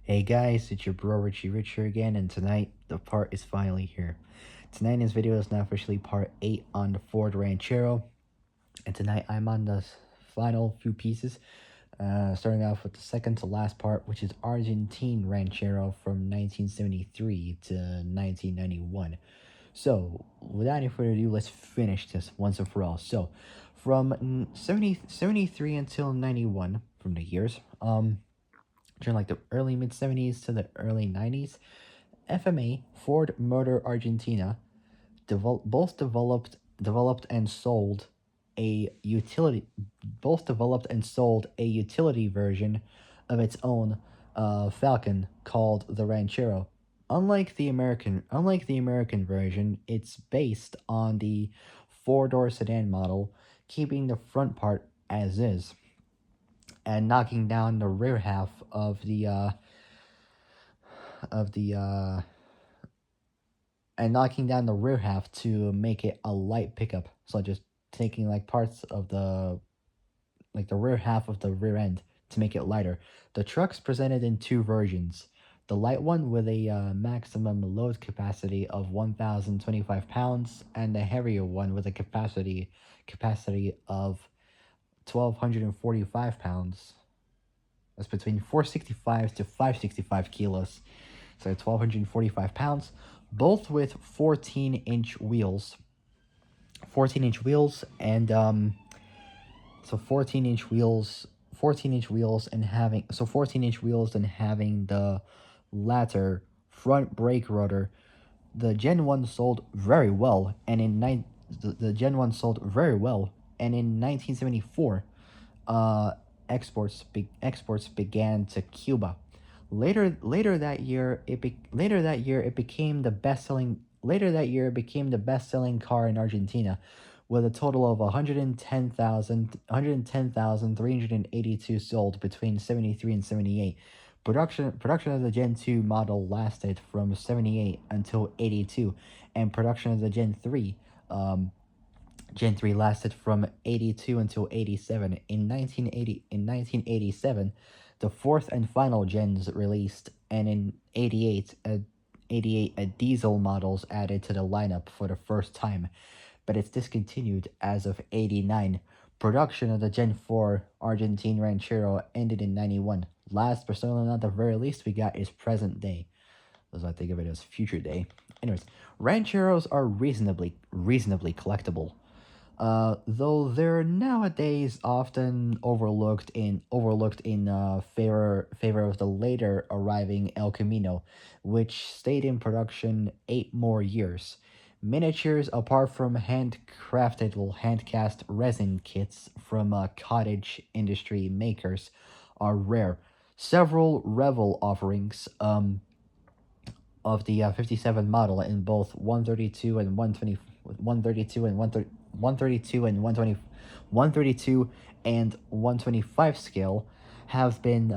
Hey guys, it's your bro Richie Rich here again, and tonight the part is finally here. Tonight in this video is now officially part 8 on the Ford Ranchero, and tonight I'm on the final few pieces, starting off with the second to last part, which is Argentine Ranchero from 1973 to 1991. So, without any further ado, let's finish this once and for all. So, from 73 until 91, from the years, during like the early mid 70s to the early 90s, FMA, Ford Motor Argentina, developed and sold a utility version of its own Falcon called the Ranchero. Unlike the American version, it's based on the four-door sedan model, keeping the front part as is and knocking down the rear half of the and knocking down the rear half to make it a light pickup. So just taking like parts of the rear half of the rear end to make it lighter. The truck's presented in two versions. The light one with a maximum load capacity of 1,025 pounds, and the heavier one with a capacity of 1,245 pounds. That's between 465 to 565 kilos. So 1,245 pounds, both with 14-inch wheels. 14-inch wheels and 14-inch wheels, 14-inch wheels and having the latter front brake rotor. The Gen 1 sold very well, and the Gen 1 sold very well, and in 1974, exports began to Cuba. Later that year, it became the best selling car in Argentina, with a total of 110,382 sold between 73 and 78. Production of the Gen 2 model lasted from 78 until 82, and production of the Gen 3 lasted from 82 until 87. In 1987, the fourth and final gens released, and in 88, a diesel models added to the lineup for the first time, but it's discontinued as of 89. Production of the Gen 4 Argentine Ranchero ended in 91. Last but certainly not the very least we got is present day. As I think of it as future day. Anyways, Rancheros are reasonably collectible. Though they're nowadays often overlooked in favor of the later arriving El Camino, which stayed in production 8 more years. Miniatures, apart from hand-cast resin kits from cottage industry makers, are rare. Several Revel offerings of the 57 model in both 132 and 120 132 and 132 and 120 132 and 125 scale have been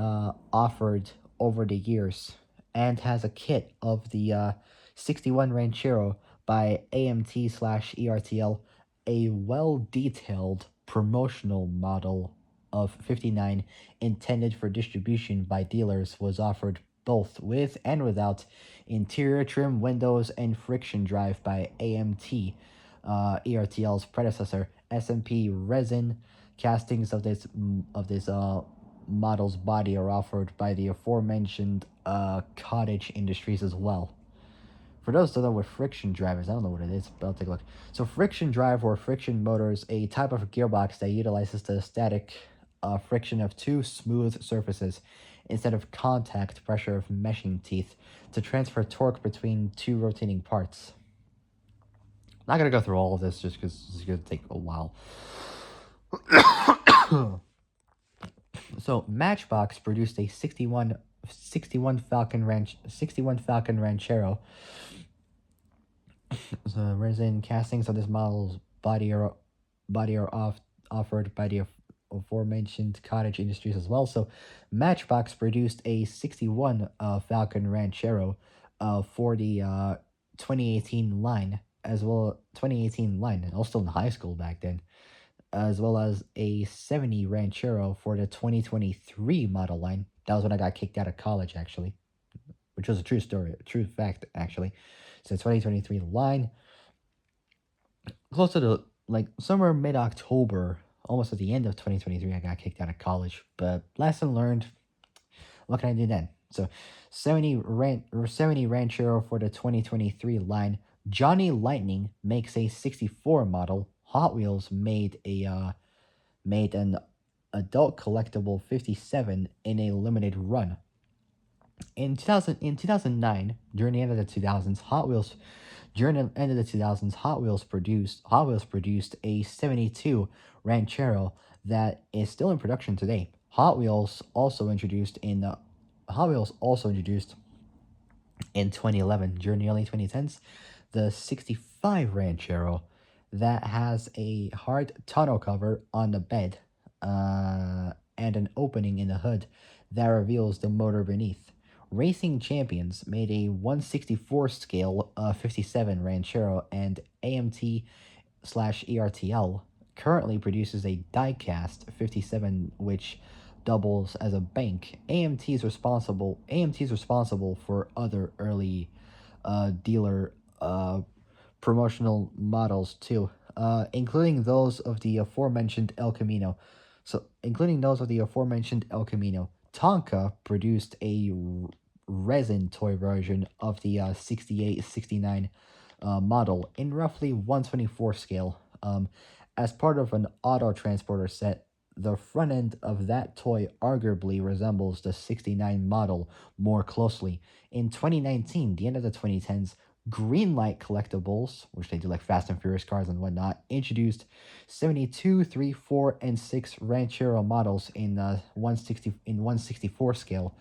offered over the years, and has a kit of the 61 Ranchero by AMT/ERTL, a well-detailed promotional model of 59 intended for distribution by dealers, was offered both with and without interior trim, windows, and friction drive by AMT, ERTL's predecessor. SMP resin castings of this model's body are offered by the aforementioned cottage industries as well. For those that know what friction drive is, I don't know what it is, but I'll take a look. So friction drive or friction motor is a type of gearbox that utilizes the static friction of two smooth surfaces instead of contact pressure of meshing teeth to transfer torque between two rotating parts. I'm not going to go through all of this just because it's going to take a while. So Matchbox produced a 61 Falcon Ranchero. So resin castings of this model's body are offered by the aforementioned cottage industries as well. So Matchbox produced a 61 Falcon Ranchero for the 2018 line, as well. 2018 line, and I was still in high school back then, as well as a 70 Ranchero for the 2023 model line. That was when I got kicked out of college, actually. which was a true story, a true fact actually. So 2023 line, close to the like somewhere mid October, almost at the end of 2023, I got kicked out of college. But lesson learned. What can I do then? So 70 Ranchero for the 2023 line. Johnny Lightning makes a 64 model. Hot Wheels made an adult collectible 57 in a limited run. In 2009, during the end of the 2000s, Hot Wheels produced a 72 Ranchero that is still in production today. Hot Wheels also introduced in 2011 during the early 2010s the 65 Ranchero that has a hard tonneau cover on the bed and an opening in the hood that reveals the motor beneath. Racing Champions made a 164 scale 57 Ranchero, and AMT/ERTL currently produces a die-cast 57 which doubles as a bank. AMT is responsible for other early dealer promotional models too, including those of the aforementioned El Camino. Tonka produced a resin toy version of the 68-69 model in roughly 124 scale. As part of an auto transporter set, the front end of that toy arguably resembles the 69 model more closely. In 2019, the end of the 2010s, Greenlight Collectibles, which they do like Fast and Furious cars and whatnot, introduced 72, 3, 4, and 6 Ranchero models in 164 scale.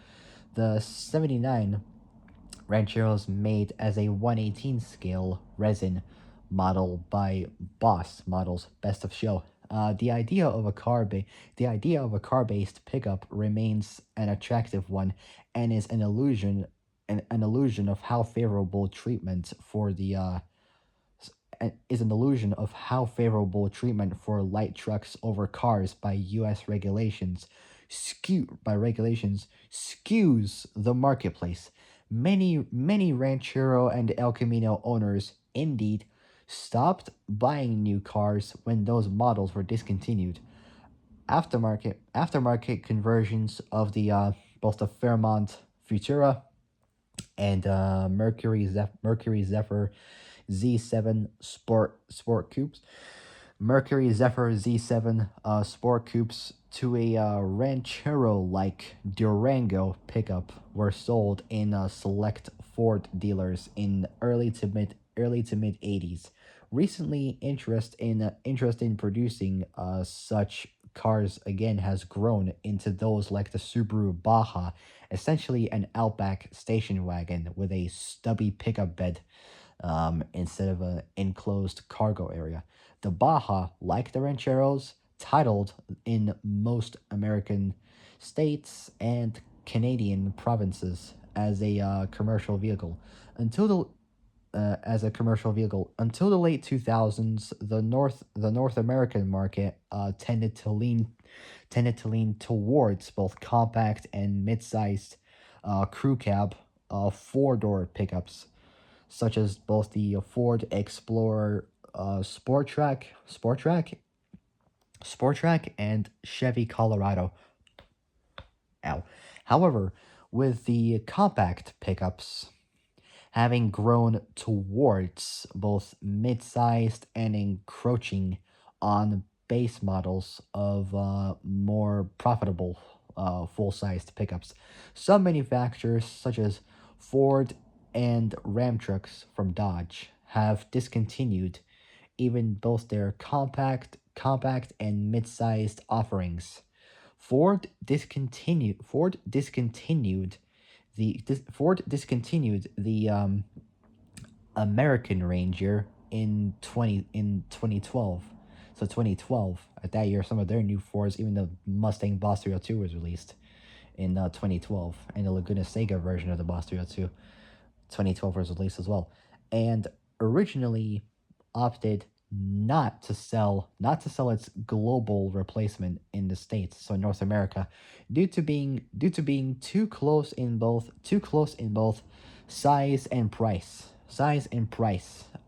The 79 Rancheros made as a 118 scale resin model by Boss Models Best of Show. The idea of a car-based pickup remains an attractive one, and is an illusion of how favorable treatment for the is an illusion of how favorable treatment for light trucks over cars by U.S. regulations skews the marketplace. Many Ranchero and El Camino owners indeed stopped buying new cars when those models were discontinued. Aftermarket conversions of the both the Fairmont Futura and Mercury Zephyr Z7 Sport Coupes. Mercury Zephyr Z7 Sport Coupes to a Ranchero-like Durango pickup were sold in select Ford dealers in early to mid 80s. Recently, interest in producing such cars again has grown into those like the Subaru Baja, essentially an Outback station wagon with a stubby pickup bed instead of an enclosed cargo area. The Baja, like the Rancheros, titled in most American states and Canadian provinces as a commercial vehicle. Until the until the late 2000s, the North American market tended to lean towards both compact and mid-sized crew cab four-door pickups, such as both the Ford Explorer Sport Track, and Chevy Colorado. Ow. However, with the compact pickups having grown towards both mid-sized and encroaching on base models of more profitable full-sized pickups. Some manufacturers, such as Ford and Ram trucks from Dodge, have discontinued even both their compact and mid-sized offerings. Ford discontinued the American Ranger in 2012. So 2012, at that year, some of their new Fords, even the Mustang Boss 302 was released in 2012, and the Laguna Seca version of the Boss 302, 2012 was released as well, and originally opted not to sell its global replacement in the States, so North America, due to being too close in both size and price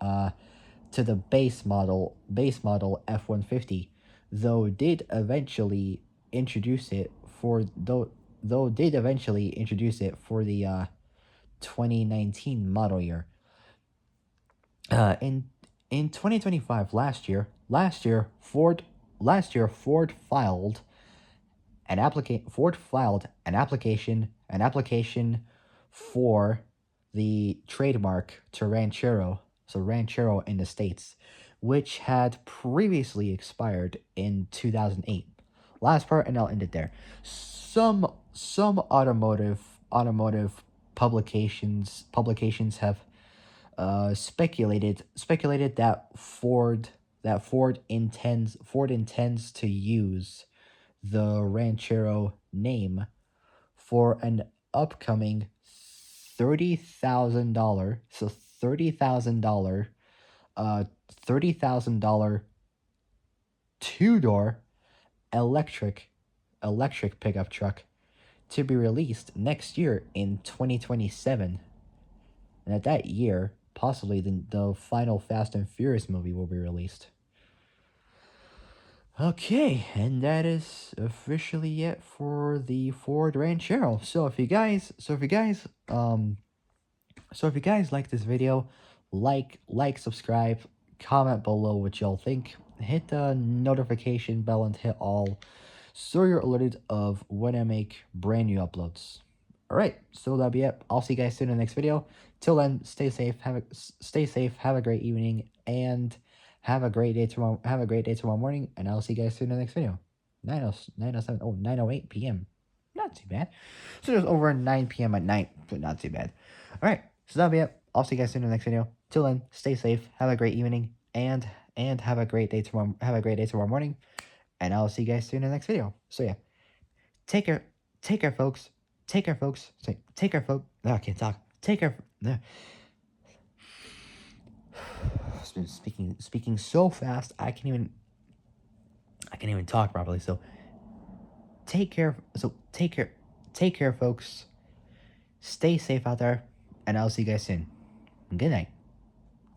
to the base model F-150, though did eventually introduce it for the 2019 model year. In 2025, Ford filed an application for the trademark to Ranchero, so Ranchero in the States, which had previously expired in 2008. Last part, and I'll end it there. Some automotive publications have speculated that Ford intends to use the Ranchero name for an upcoming $30,000 uh $30,000 two-door electric electric pickup truck to be released next year in 2027. And at that year, possibly the final Fast and Furious movie will be released. Okay, and that is officially it for the Ford Ranchero. So if you guys like this video, subscribe, comment below what y'all think, hit the notification bell and hit all so you're alerted of when I make brand new uploads. Alright, so that'll be it. I'll see you guys soon in the next video. Till then, stay safe, have a great evening, and have a great day tomorrow morning, and I'll see you guys soon in the next video. 9:07, 9:08 p.m. Not too bad. So it's over 9 p.m. at night, but not too bad. Alright, so that'll be it. I'll see you guys soon in the next video. Till then, stay safe, have a great evening, and have a great day tomorrow morning, and I'll see you guys soon in the next video. So yeah, take care, folks. Take care, folks. Take care, folks. No, I can't talk. Take care. No. I've been speaking so fast I can't even talk properly. So take care. Take care, folks. Stay safe out there, and I'll see you guys soon. Good night.